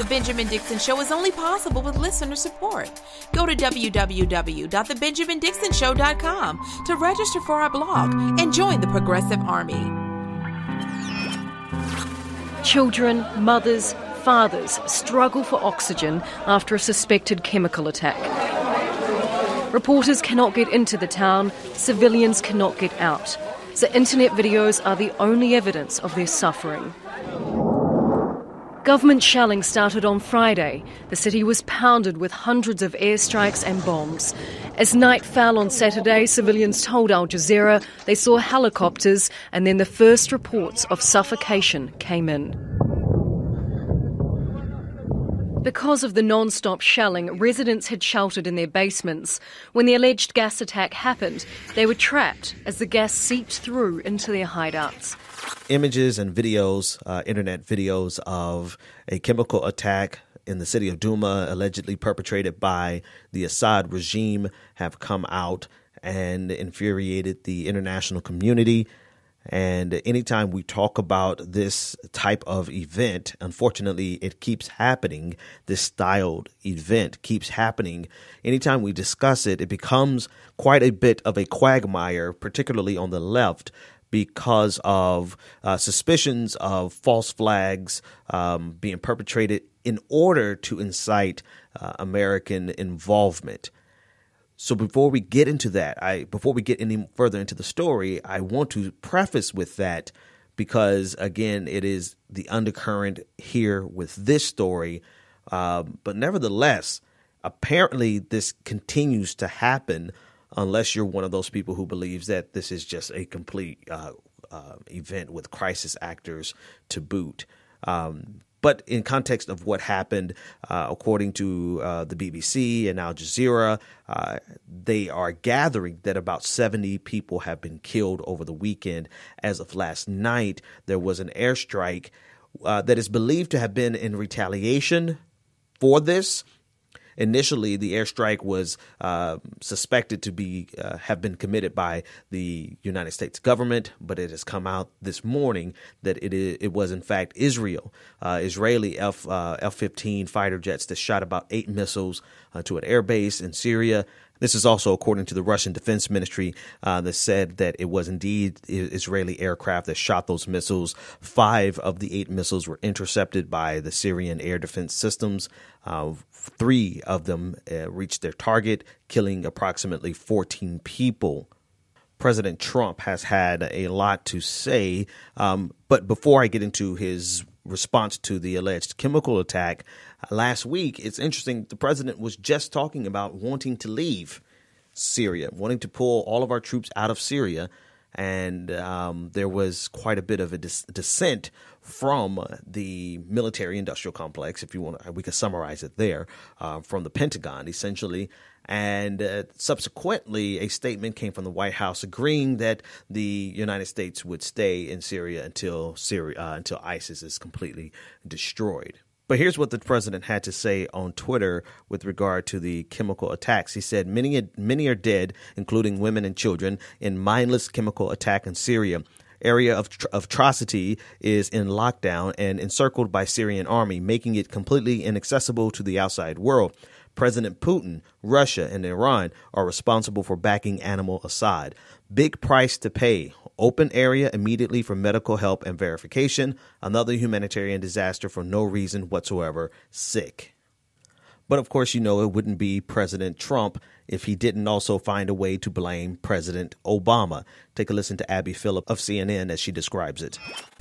The Benjamin Dixon Show is only possible with listener support. Go to www.thebenjamindixonshow.com to register for our blog and join the Progressive Army. Children, mothers, fathers struggle for oxygen after a suspected chemical attack. Reporters cannot get into the town, civilians cannot get out. So internet videos are the only evidence of their suffering. Government shelling started on Friday. The city was pounded with hundreds of airstrikes and bombs. As night fell on Saturday, civilians told Al Jazeera they saw helicopters, and then the first reports of suffocation came in. Because of the non-stop shelling, residents had sheltered in their basements. When the alleged gas attack happened, they were trapped as the gas seeped through into their hideouts. Images and videos, internet videos of a chemical attack in the city of Douma, allegedly perpetrated by the Assad regime, have come out and infuriated the international community. And anytime we talk about this type of event, unfortunately, it keeps happening. This styled event keeps happening. Anytime we discuss it, it becomes quite a bit of a quagmire, particularly on the left, because of suspicions of false flags being perpetrated in order to incite American involvement. So before we get into that, before we get any further into the story, I want to preface with that because, again, it is the undercurrent here with this story. But nevertheless, apparently this continues to happen unless you're one of those people who believes that this is just a complete event with crisis actors to boot. But in context of what happened, according to the BBC and Al Jazeera, they are gathering that about 70 people have been killed over the weekend. As of last night, there was an airstrike that is believed to have been in retaliation for this. Initially, the airstrike was suspected to have been committed by the United States government, but it has come out this morning that it was in fact Israel, Israeli F-15 fighter jets that shot about 8 missiles to an air base in Syria. This is also according to the Russian Defense Ministry that said that it was indeed Israeli aircraft that shot those missiles. 5 of the 8 missiles were intercepted by the Syrian air defense systems. 3 of them reached their target, killing approximately 14 people. President Trump has had a lot to say, but before I get into his response to the alleged chemical attack last week, it's interesting. The president was just talking about wanting to leave Syria, wanting to pull all of our troops out of Syria. And there was quite a bit of a dissent from the military industrial complex, if you want, we could summarize it there, from the Pentagon, essentially. And subsequently, a statement came from the White House agreeing that the United States would stay in Syria until ISIS is completely destroyed. But here's what the president had to say on Twitter with regard to the chemical attacks. He said, many are dead, including women and children, in mindless chemical attack in Syria. Area of atrocity is in lockdown and encircled by Syrian army, making it completely inaccessible to the outside world. President Putin, Russia, and Iran are responsible for backing animal Assad. Big price to pay. Open area immediately for medical help and verification. Another humanitarian disaster for no reason whatsoever. Sick. But of course, it wouldn't be President Trump if he didn't also find a way to blame President Obama. Take a listen to Abby Phillip of CNN as she describes it.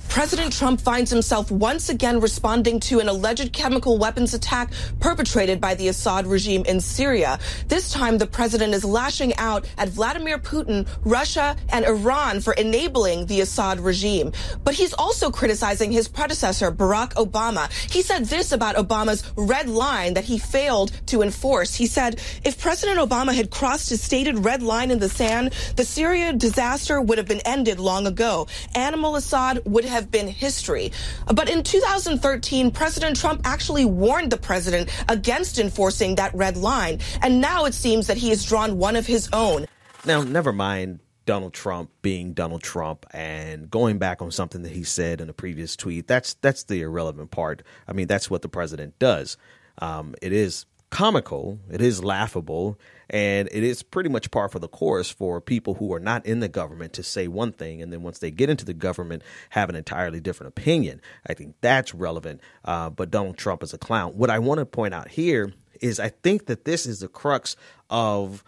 President Trump finds himself once again responding to an alleged chemical weapons attack perpetrated by the Assad regime in Syria. This time, the president is lashing out at Vladimir Putin, Russia, and Iran for enabling the Assad regime. But he's also criticizing his predecessor, Barack Obama. He said this about Obama's red line that he failed to enforce. He said, if President Obama had crossed his stated red line in the sand, the Syria disaster would have been ended long ago. Animal Assad would have been history. But in 2013, President Trump actually warned the president against enforcing that red line. And now it seems that he has drawn one of his own. Now, never mind Donald Trump being Donald Trump and going back on something that he said in a previous tweet, that's the irrelevant part. I mean, that's what the president does. It is comical, it is laughable, and it is pretty much par for the course for people who are not in the government to say one thing, and then once they get into the government, have an entirely different opinion. I think that's relevant, but Donald Trump is a clown. What I want to point out here is I think that this is the crux of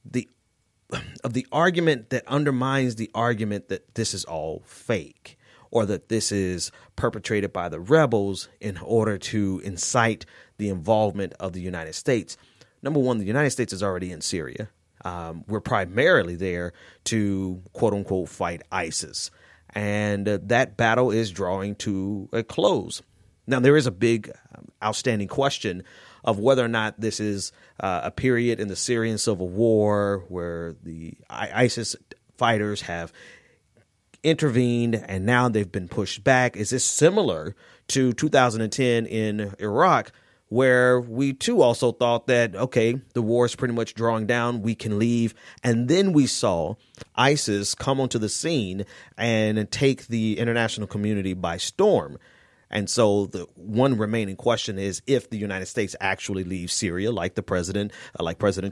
the argument that undermines the argument that this is all fake, or that this is perpetrated by the rebels in order to incite the involvement of the United States. Number one, the United States is already in Syria. We're primarily there to, quote unquote, fight ISIS. And that battle is drawing to a close. Now, there is a big outstanding question of whether or not this is a period in the Syrian civil war where the ISIS fighters have intervened and now they've been pushed back. Is this similar to 2010 in Iraq, where we too also thought that, okay, the war is pretty much drawing down, we can leave. And then we saw ISIS come onto the scene and take the international community by storm. And so the one remaining question is if the United States actually leaves Syria, like President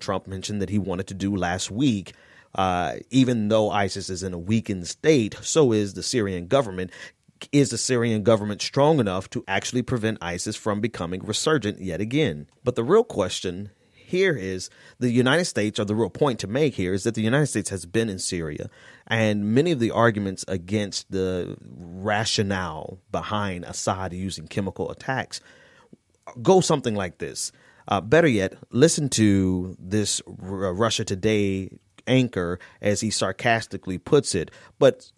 Trump mentioned that he wanted to do last week. Even though ISIS is in a weakened state, so is the Syrian government. Is the Syrian government strong enough to actually prevent ISIS from becoming resurgent yet again? But the real question here is the United States, or the real point to make here is that the United States has been in Syria, and many of the arguments against the rationale behind Assad using chemical attacks go something like this. Better yet, listen to this Russia Today anchor as he sarcastically puts it, but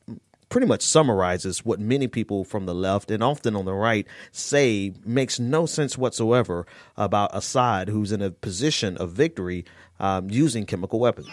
pretty much summarizes what many people from the left and often on the right say makes no sense whatsoever about Assad, who's in a position of victory using chemical weapons.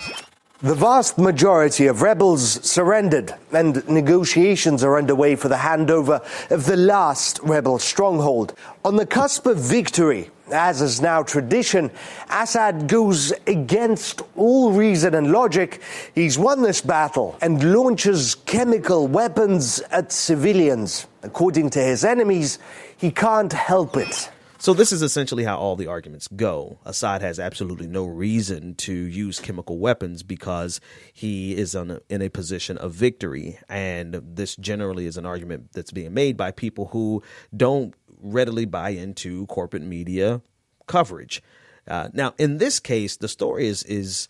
The vast majority of rebels surrendered, and negotiations are underway for the handover of the last rebel stronghold. On the cusp of victory, as is now tradition, Assad goes against all reason and logic. He's won this battle and launches chemical weapons at civilians. According to his enemies, he can't help it. So this is essentially how all the arguments go. Assad has absolutely no reason to use chemical weapons because he is in a position of victory. And this generally is an argument that's being made by people who don't readily buy into corporate media coverage. Now, in this case, the story is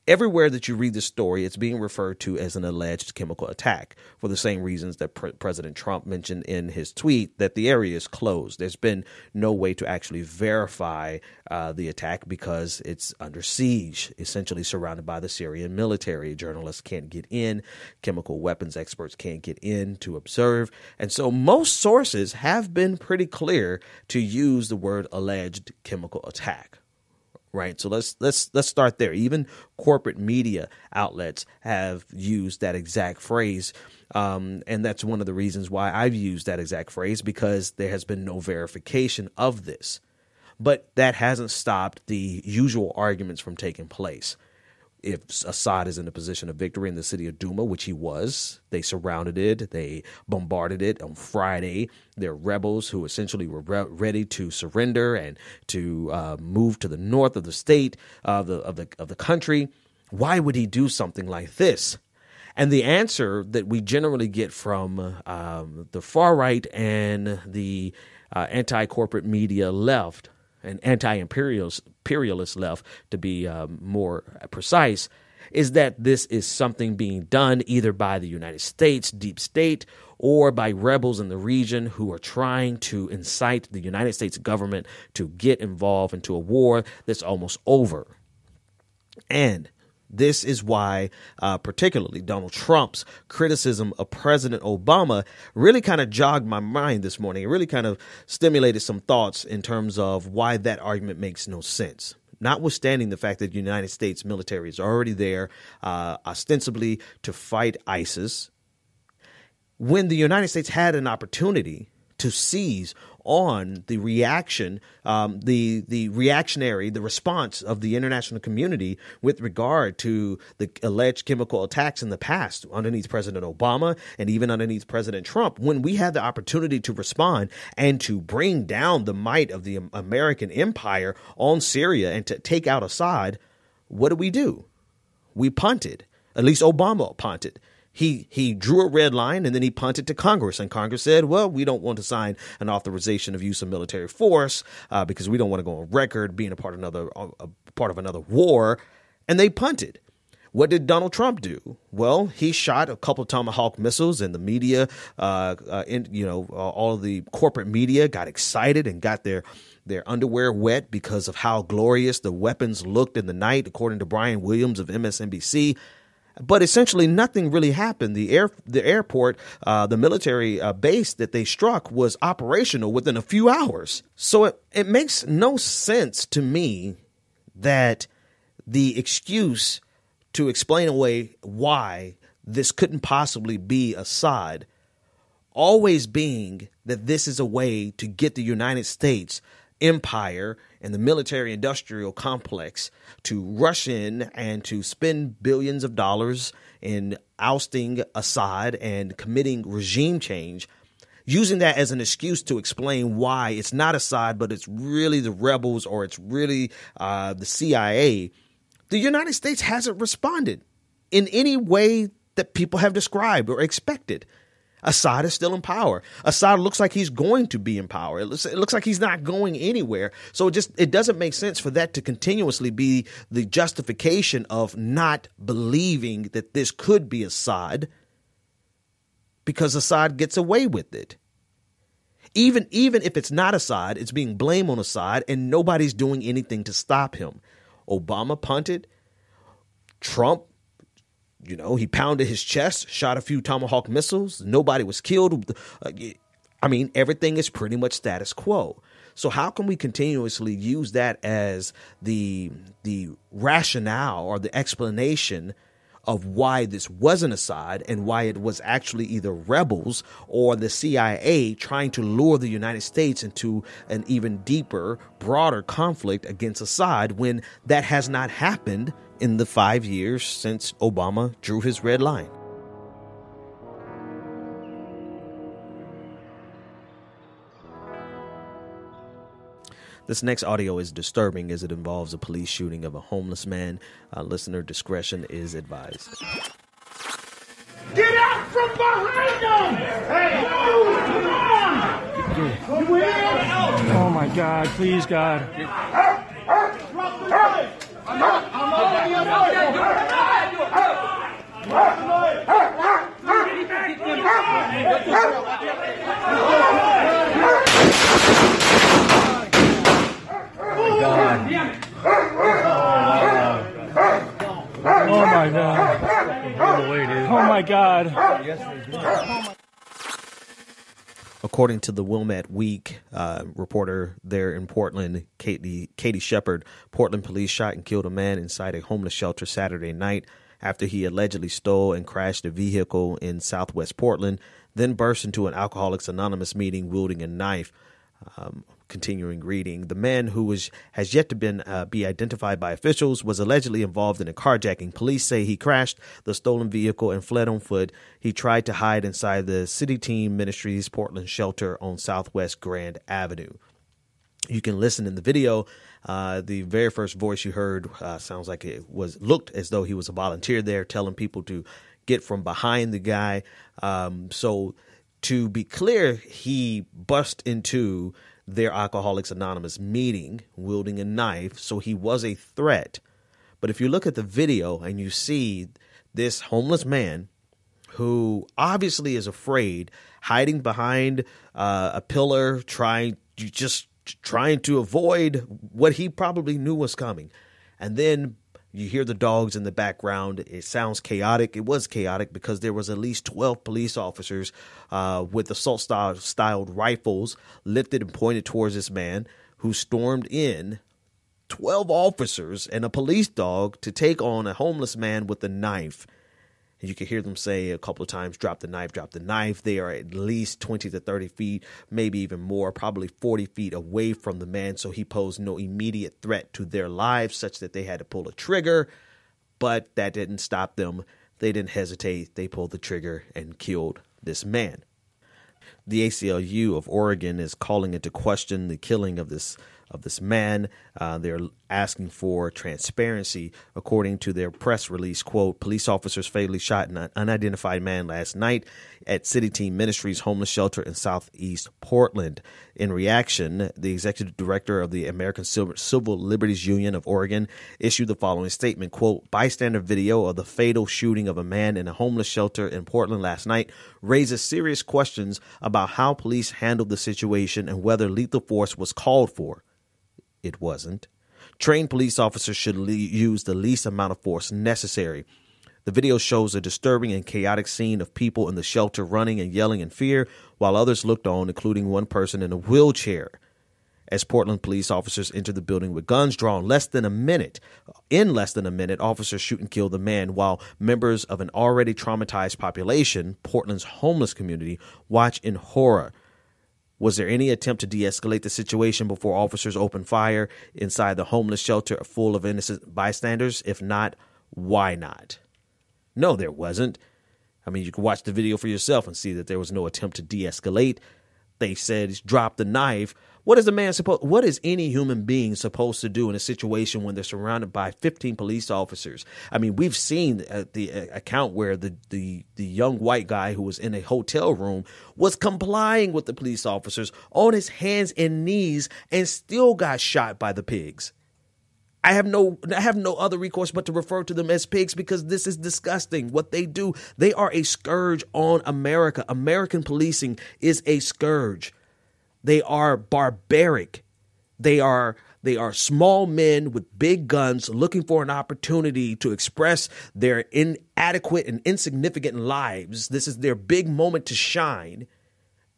everywhere that you read the story, it's being referred to as an alleged chemical attack for the same reasons that President Trump mentioned in his tweet, that the area is closed. There's been no way to actually verify the attack because it's under siege, essentially surrounded by the Syrian military. Journalists can't get in. Chemical weapons experts can't get in to observe. And so most sources have been pretty clear to use the word alleged chemical attack. Right. So let's start there. Even corporate media outlets have used that exact phrase. And that's one of the reasons why I've used that exact phrase, because there has been no verification of this. But that hasn't stopped the usual arguments from taking place. If Assad is in a position of victory in the city of Douma, which he was, they surrounded it, they bombarded it on Friday. There are rebels who essentially were ready to surrender and to move to the north of the state of the country. Why would he do something like this? And the answer that we generally get from the far right and the anti-corporate media left, and anti-imperialist left, to be more precise, is that this is something being done either by the United States, deep state, or by rebels in the region who are trying to incite the United States government to get involved into a war that's almost over. And this is why particularly Donald Trump's criticism of President Obama really kind of jogged my mind this morning. It really kind of stimulated some thoughts in terms of why that argument makes no sense. Notwithstanding the fact that the United States military is already there, ostensibly to fight ISIS, when the United States had an opportunity to seize on the reaction, the response of the international community with regard to the alleged chemical attacks in the past underneath President Obama and even underneath President Trump. When we had the opportunity to respond and to bring down the might of the American empire on Syria and to take out Assad, what do? We punted. At least Obama punted. He drew a red line and then he punted to Congress, and Congress said, well, we don't want to sign an authorization of use of military force because we don't want to go on record being a part of another war. And they punted. What did Donald Trump do? Well, he shot a couple of Tomahawk missiles, and the media, all of the corporate media got excited and got their underwear wet because of how glorious the weapons looked in the night, according to Brian Williams of MSNBC. But essentially nothing really happened. The airport, the military base that they struck was operational within a few hours. So it makes no sense to me that the excuse to explain away why this couldn't possibly be Assad always being that this is a way to get the United States empire and the military industrial complex to rush in and to spend billions of dollars in ousting Assad and committing regime change, using that as an excuse to explain why it's not Assad, but it's really the rebels or it's really the CIA. The United States hasn't responded in any way that people have described or expected. Assad is still in power. Assad looks like he's going to be in power. It looks like he's not going anywhere. So it doesn't make sense for that to continuously be the justification of not believing that this could be Assad, because Assad gets away with it. Even if it's not Assad, it's being blamed on Assad, and nobody's doing anything to stop him. Obama punted. Trump, he pounded his chest, shot a few Tomahawk missiles. Nobody was killed. Everything is pretty much status quo. So how can we continuously use that as the rationale or the explanation of why this wasn't Assad and why it was actually either rebels or the CIA trying to lure the United States into an even deeper, broader conflict against Assad, when that has not happened in the 5 years since Obama drew his red line? This next audio is disturbing as it involves a police shooting of a homeless man. Listener discretion is advised. Get out from behind them! Hey! No! Come on! You in? Oh my God, please, God. Drop the leg! I'm not your Oh my God. Oh my God. According to the Wilmette Week reporter there in Portland, Katie Shepard, Portland police shot and killed a man inside a homeless shelter Saturday night after he allegedly stole and crashed a vehicle in southwest Portland, then burst into an Alcoholics Anonymous meeting wielding a knife. Continuing reading, the man who has yet to be identified by officials was allegedly involved in a carjacking. Police say he crashed the stolen vehicle and fled on foot. He tried to hide inside the City Team Ministries Portland shelter on Southwest Grand Avenue. You can listen in the video. The very first voice you heard sounds like looked as though he was a volunteer there, telling people to get from behind the guy. So to be clear, he bust into their Alcoholics Anonymous meeting wielding a knife, so he was a threat. But if you look at the video and you see this homeless man who obviously is afraid, hiding behind a pillar, trying to avoid what he probably knew was coming. And then you hear the dogs in the background. It sounds chaotic. It was chaotic because there was at least 12 police officers with assault-styled rifles lifted and pointed towards this man, who stormed in. 12 officers and a police dog to take on a homeless man with a knife. And you can hear them say a couple of times, drop the knife, drop the knife. They are at least 20 to 30 feet, maybe even more, probably 40 feet away from the man. So he posed no immediate threat to their lives such that they had to pull a trigger. But that didn't stop them. They didn't hesitate. They pulled the trigger and killed this man. The ACLU of Oregon is calling into question the killing of this man. They're asking for transparency. According to their press release, quote, police officers fatally shot an unidentified man last night at City Team Ministries homeless shelter in southeast Portland. In reaction, the executive director of the American Civil Liberties Union of Oregon issued the following statement, quote, bystander video of the fatal shooting of a man in a homeless shelter in Portland last night raises serious questions about how police handled the situation and whether lethal force was called for. It wasn't. Trained police officers should use the least amount of force necessary. The video shows a disturbing and chaotic scene of people in the shelter running and yelling in fear while others looked on, including one person in a wheelchair. As Portland police officers entered the building with guns drawn, in less than a minute, officers shoot and kill the man while members of an already traumatized population, Portland's homeless community, watch in horror. Was there any attempt to de-escalate the situation before officers opened fire inside the homeless shelter full of innocent bystanders? If not, why not? No, there wasn't. I mean, you can watch the video for yourself and see that there was no attempt to de-escalate. They said, drop the knife. What is any human being supposed to do in a situation when they're surrounded by 15 police officers? I mean, we've seen the account where the young white guy who was in a hotel room was complying with the police officers on his hands and knees and still got shot by the pigs. I have no other recourse but to refer to them as pigs because this is disgusting. What they do, they are a scourge on America. American policing is a scourge. They are barbaric. They are small men with big guns looking for an opportunity to express their inadequate and insignificant lives. This is their big moment to shine.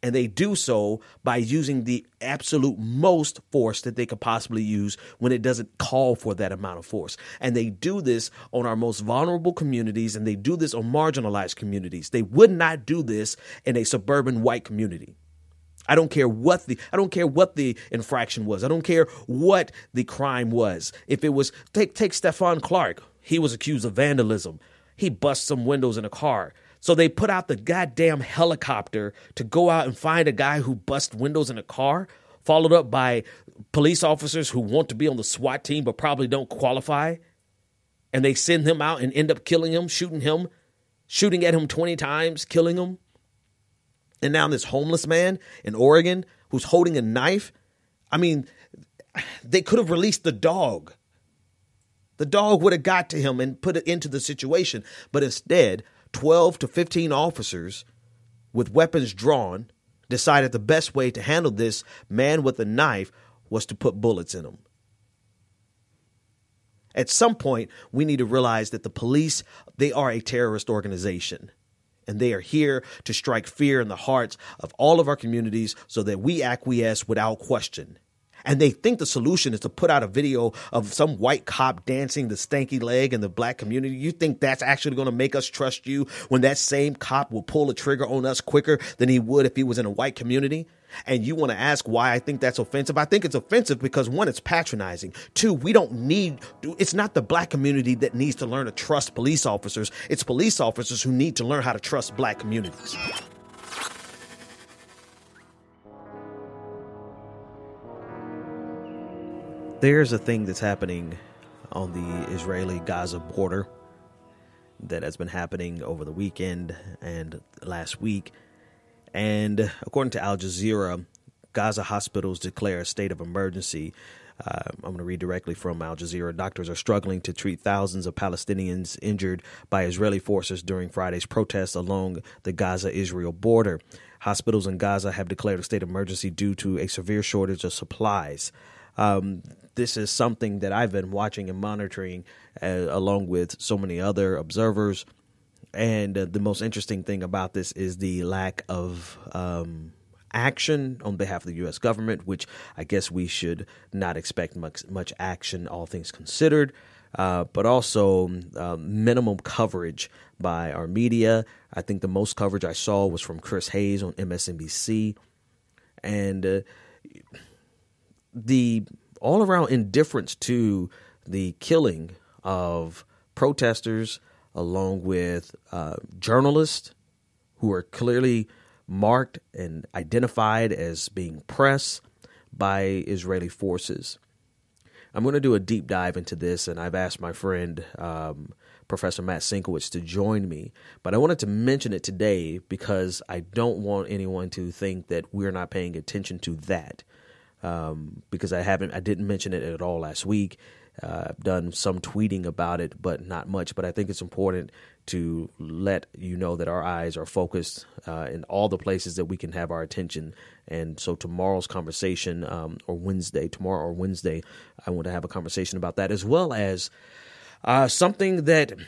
And they do so by using the absolute most force that they could possibly use when it doesn't call for that amount of force. And they do this on our most vulnerable communities, and they do this on marginalized communities. They would not do this in a suburban white community. I don't care what the infraction was. I don't care what the crime was. If it was, take Stephon Clark. He was accused of vandalism. He bust some windows in a car. So they put out the goddamn helicopter to go out and find a guy who bust windows in a car, followed up by police officers who want to be on the SWAT team but probably don't qualify. And they send him out and end up killing him, shooting at him 20 times, killing him. And now this homeless man in Oregon who's holding a knife. I mean, they could have released the dog. The dog would have got to him and put it into the situation. But instead, 12 to 15 officers with weapons drawn decided the best way to handle this man with a knife was to put bullets in him. At some point, we need to realize that the police, they are a terrorist organization. And they are here to strike fear in the hearts of all of our communities so that we acquiesce without question. And they think the solution is to put out a video of some white cop dancing the stanky leg in the black community. You think that's actually going to make us trust you when that same cop will pull a trigger on us quicker than he would if he was in a white community? And you want to ask why I think that's offensive? I think it's offensive because, one, it's patronizing. Two, it's not the black community that needs to learn to trust police officers. It's police officers who need to learn how to trust black communities. There's a thing that's happening on the Israeli-Gaza border that has been happening over the weekend and last week. And according to Al Jazeera, Gaza hospitals declare a state of emergency. I'm going to read directly from Al Jazeera. Doctors are struggling to treat thousands of Palestinians injured by Israeli forces during Friday's protests along the Gaza-Israel border. Hospitals in Gaza have declared a state of emergency due to a severe shortage of supplies. This is something that I've been watching and monitoring along with so many other observers. And the most interesting thing about this is the lack of action on behalf of the U.S. government, which I guess we should not expect much action, all things considered. but also minimum coverage by our media. I think the most coverage I saw was from Chris Hayes on MSNBC. And the all-around indifference to the killing of protesters, along with journalists who are clearly marked and identified as being press by Israeli forces. I'm going to do a deep dive into this, and I've asked my friend, Professor Matt Sienkiewicz, to join me. But I wanted to mention it today because I don't want anyone to think that we're not paying attention to that, because I didn't mention it at all last week. I've done some tweeting about it, but not much. But I think it's important to let you know that our eyes are focused in all the places that we can have our attention. And so tomorrow's conversation, tomorrow or Wednesday, I want to have a conversation about that, as well as something that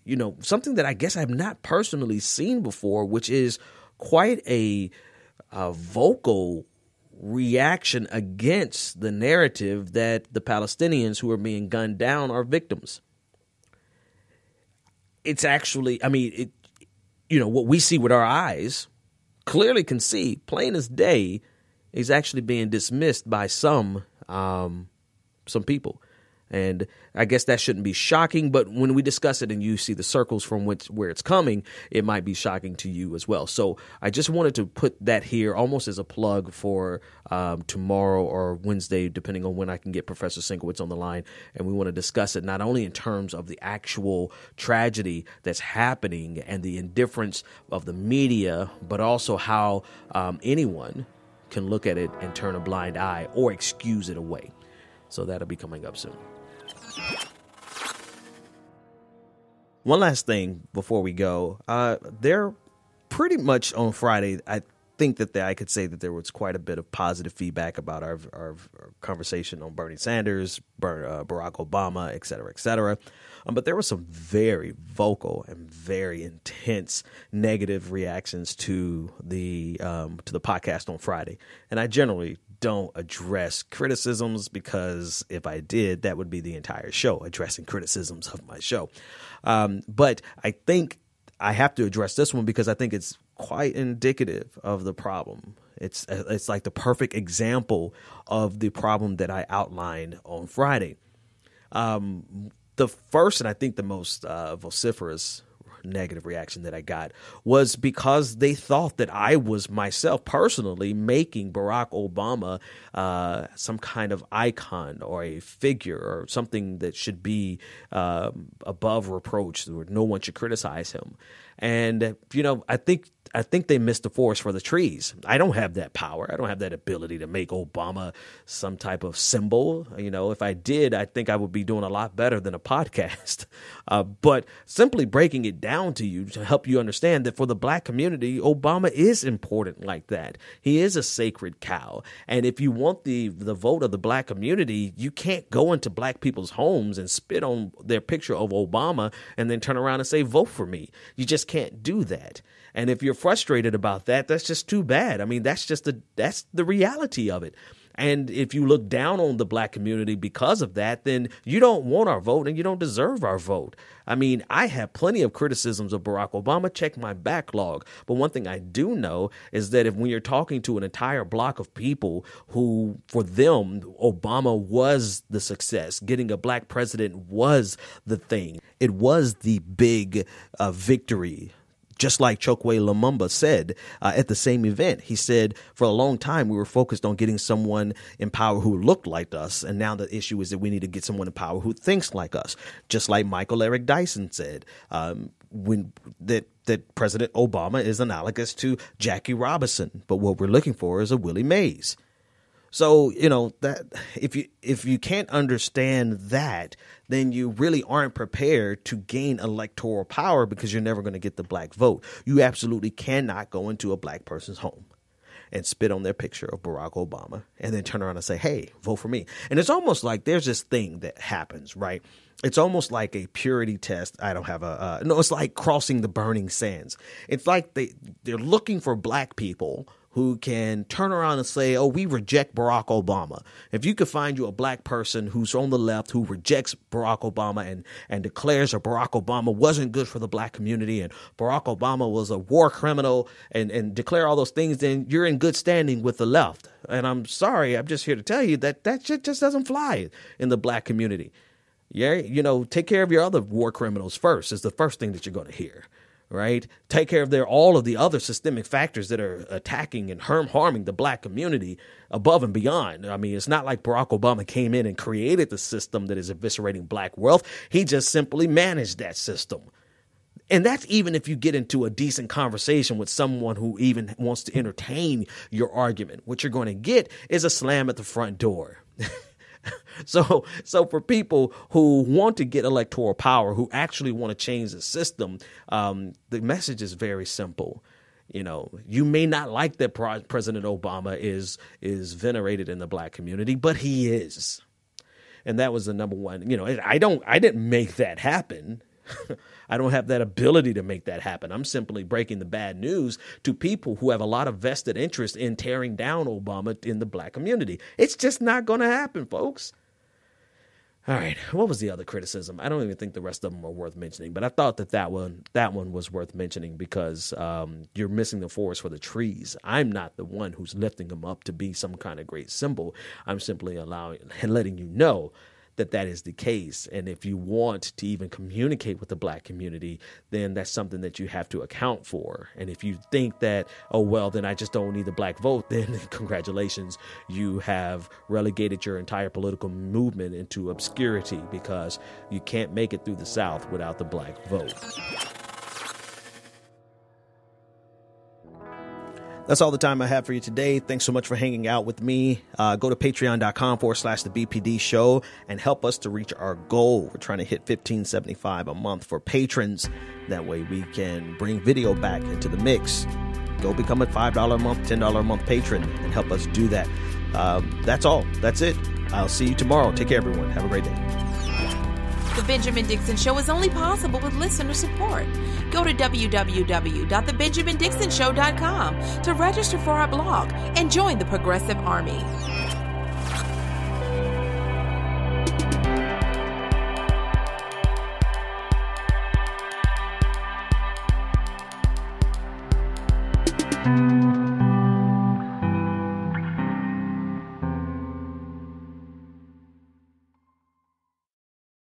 I guess I've not personally seen before, which is quite a vocal reaction against the narrative that the Palestinians who are being gunned down are victims. It's actually, what we see with our eyes clearly can see, plain as day, is actually being dismissed by some people. And I guess that shouldn't be shocking, but when we discuss it and you see the circles from where it's coming, it might be shocking to you as well. So I just wanted to put that here almost as a plug for tomorrow or Wednesday, depending on when I can get Professor Sienkiewicz on the line. And we want to discuss it not only in terms of the actual tragedy that's happening and the indifference of the media, but also how anyone can look at it and turn a blind eye or excuse it away. So that'll be coming up soon. One last thing before we go. There pretty much on Friday, I think that I could say that there was quite a bit of positive feedback about our conversation on Bernie Sanders, Barack Obama, et cetera, et cetera. But there were some very vocal and very intense negative reactions to the podcast on Friday. And I generally don't address criticisms because if I did, that would be the entire show, addressing criticisms of my show. But I think I have to address this one because I think it's quite indicative of the problem. It's like the perfect example of the problem that I outlined on Friday. The first and I think the most vociferous negative reaction that I got was because they thought that I was myself personally making Barack Obama some kind of icon or a figure or something that should be above reproach, where no one should criticize him. And, I think they missed the forest for the trees. I don't have that power. I don't have that ability to make Obama some type of symbol. If I did, I think I would be doing a lot better than a podcast. But simply breaking it down to you to help you understand that for the black community, Obama is important like that. He is a sacred cow. And if you want the vote of the black community, you can't go into black people's homes and spit on their picture of Obama and then turn around and say, vote for me. You just can't do that. And if you're frustrated about that, that's just too bad. I mean, that's the reality of it. And if you look down on the black community because of that, then you don't want our vote and you don't deserve our vote. I mean, I have plenty of criticisms of Barack Obama. Check my backlog. But one thing I do know is that when you're talking to an entire block of people who, for them, Obama was the success, getting a black president was the thing. It was the big victory. Just like Chokwe Lumumba said at the same event, he said, for a long time, we were focused on getting someone in power who looked like us. And now the issue is that we need to get someone in power who thinks like us. Just like Michael Eric Dyson said, that President Obama is analogous to Jackie Robinson. But what we're looking for is a Willie Mays. So, that if you can't understand that, then you really aren't prepared to gain electoral power because you're never going to get the black vote. You absolutely cannot go into a black person's home and spit on their picture of Barack Obama and then turn around and say, hey, vote for me. And it's almost like there's this thing that happens, right? It's almost like a purity test. I don't have it's like crossing the burning sands. It's like they're looking for black people who who can turn around and say, oh, we reject Barack Obama. If you could find you a black person who's on the left who rejects Barack Obama and declares that Barack Obama wasn't good for the black community and Barack Obama was a war criminal and declare all those things, then you're in good standing with the left. And I'm sorry, I'm just here to tell you that shit just doesn't fly in the black community. Yeah, take care of your other war criminals first is the first thing that you're going to hear. Right? Take care of all of the other systemic factors that are attacking and harming the black community above and beyond. I mean, it's not like Barack Obama came in and created the system that is eviscerating black wealth. He just simply managed that system. And that's even if you get into a decent conversation with someone who even wants to entertain your argument. What you're going to get is a slam at the front door. So for people who want to get electoral power, who actually want to change the system, the message is very simple. You may not like that President Obama is venerated in the black community, but he is. And that was the number one. I didn't make that happen. I don't have that ability to make that happen. I'm simply breaking the bad news to people who have a lot of vested interest in tearing down Obama in the black community. It's just not going to happen, folks. All right. What was the other criticism? I don't even think the rest of them are worth mentioning, but I thought that one was worth mentioning because you're missing the forest for the trees. I'm not the one who's lifting them up to be some kind of great symbol. I'm simply letting you know that is the case. And if you want to even communicate with the black community, then that's something that you have to account for. And if you think that, oh, well, then I just don't need the black vote, then congratulations, you have relegated your entire political movement into obscurity because you can't make it through the South without the black vote. That's all the time I have for you today. Thanks so much for hanging out with me. Go to patreon.com/the BPD show and help us to reach our goal. We're trying to hit $15.75 a month for patrons. That way we can bring video back into the mix. Go become a $5 a month, $10 a month patron and help us do that. That's all. That's it. I'll see you tomorrow. Take care, everyone. Have a great day. The Benjamin Dixon Show is only possible with listener support. Go to www.thebenjamindixonshow.com to register for our blog and join the Progressive Army.